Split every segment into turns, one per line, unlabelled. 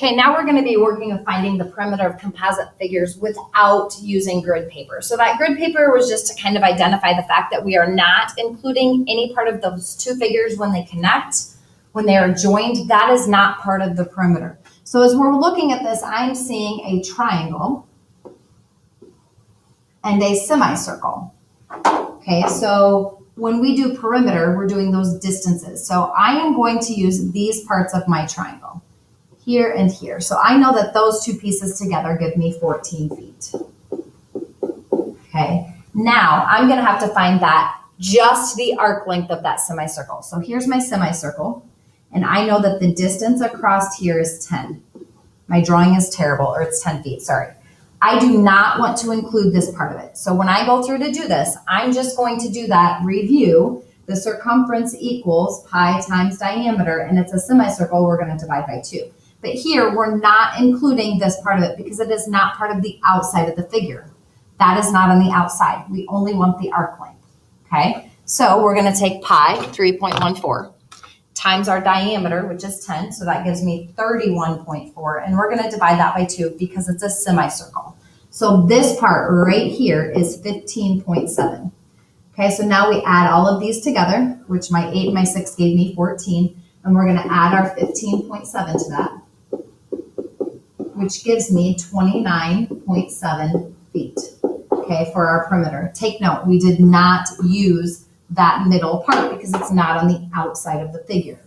Okay, now we're going to be working with finding the perimeter of composite figures without using grid paper. So that grid paper was just to kind of identify the fact that we are not including any part of those two figures when they connect, when they are joined. That is not part of the perimeter. So as we're looking at this, I'm seeing a triangle and a semicircle. Okay, so when we do perimeter, we're doing those distances. So I am going to use these parts of my triangle, here and here. So I know that those two pieces together give me 14 feet. Okay, now I'm gonna have to find that just the arc length of that semicircle. So here's my semicircle, and I know that the distance across here is 10. My drawing is terrible, or it's 10 feet, sorry. I do not want to include this part of it. So when I go through to do this, I'm just going to do that review. The circumference equals pi times diameter, and it's a semicircle, we're gonna divide by 2. But here, we're not including this part of it because it is not part of the outside of the figure. That is not on the outside. We only want the arc length, okay? So we're gonna take pi, 3.14, times our diameter, which is 10, so that gives me 31.4, and we're gonna divide that by 2 because it's a semicircle. So this part right here is 15.7. Okay, so now we add all of these together, which my 8 and my 6 gave me 14, and we're gonna add our 15.7 to that, which gives me 29.7 feet, okay, for our perimeter. Take note, we did not use that middle part because it's not on the outside of the figure.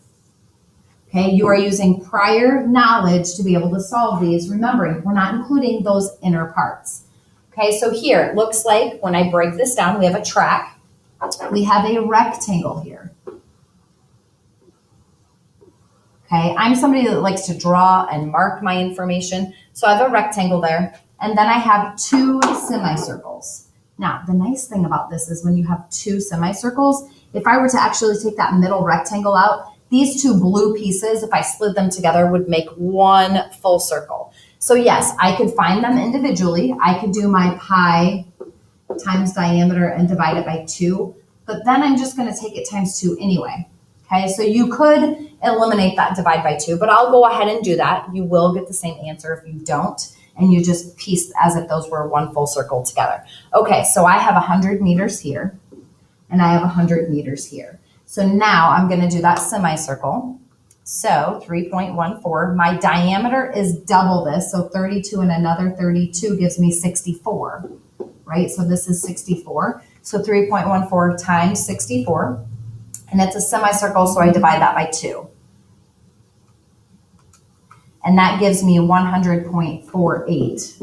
Okay, you are using prior knowledge to be able to solve these, remembering we're not including those inner parts. Okay, so here it looks like when I break this down, we have a track, we have a rectangle here. Okay, I'm somebody that likes to draw and mark my information. So I have a rectangle there, and then I have 2 semicircles. Now, the nice thing about this is when you have 2 semicircles, if I were to actually take that middle rectangle out, these 2 blue pieces, if I slid them together, would make 1 full circle. So yes, I could find them individually. I could do my pi times diameter and divide it by 2, but then I'm just going to take it times 2 anyway. Okay, so you could eliminate that divide by 2, but I'll go ahead and do that. You will get the same answer if you don't, and you just piece as if those were 1 full circle together. Okay, so I have 100 meters here, and I have 100 meters here. So now I'm going to do that semicircle. So 3.14, my diameter is double this, so 32 and another 32 gives me 64, right? So this is 64. So 3.14 times 64. And it's a semicircle, so I divide that by 2. And that gives me 100.48.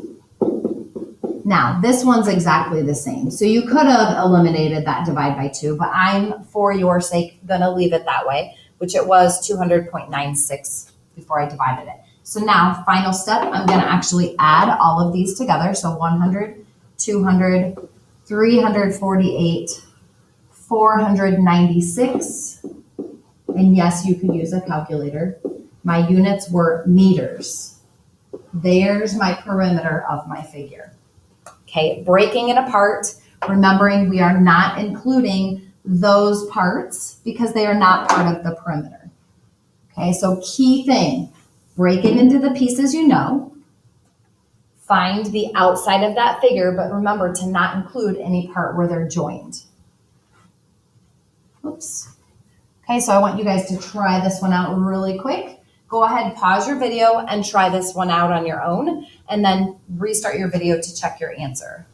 Now, this one's exactly the same. So you could have eliminated that divide by 2, but I'm, for your sake, gonna leave it that way, which it was 200.96 before I divided it. So now, final step, I'm gonna actually add all of these together. So 100, 200, 348, 496, and yes, you could use a calculator. My units were meters. There's my perimeter of my figure. Okay, breaking it apart, remembering we are not including those parts because they are not part of the perimeter. Okay, so key thing, break it into the pieces you know, find the outside of that figure, but remember to not include any part where they're joined. Oops. Okay, so I want you guys to try this one out really quick. Go ahead, pause your video and try this one out on your own, and then restart your video to check your answer.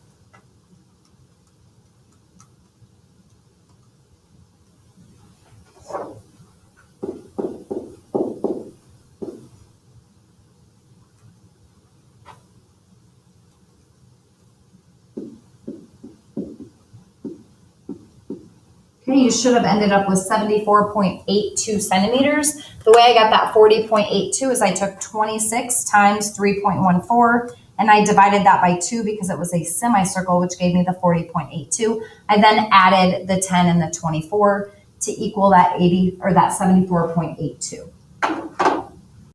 Okay, you should have ended up with 74.82 centimeters. The way I got that 40.82 is I took 26 times 3.14 and I divided that by 2 because it was a semicircle, which gave me the 40.82. I then added the 10 and the 24 to equal that 80 or that 74.82.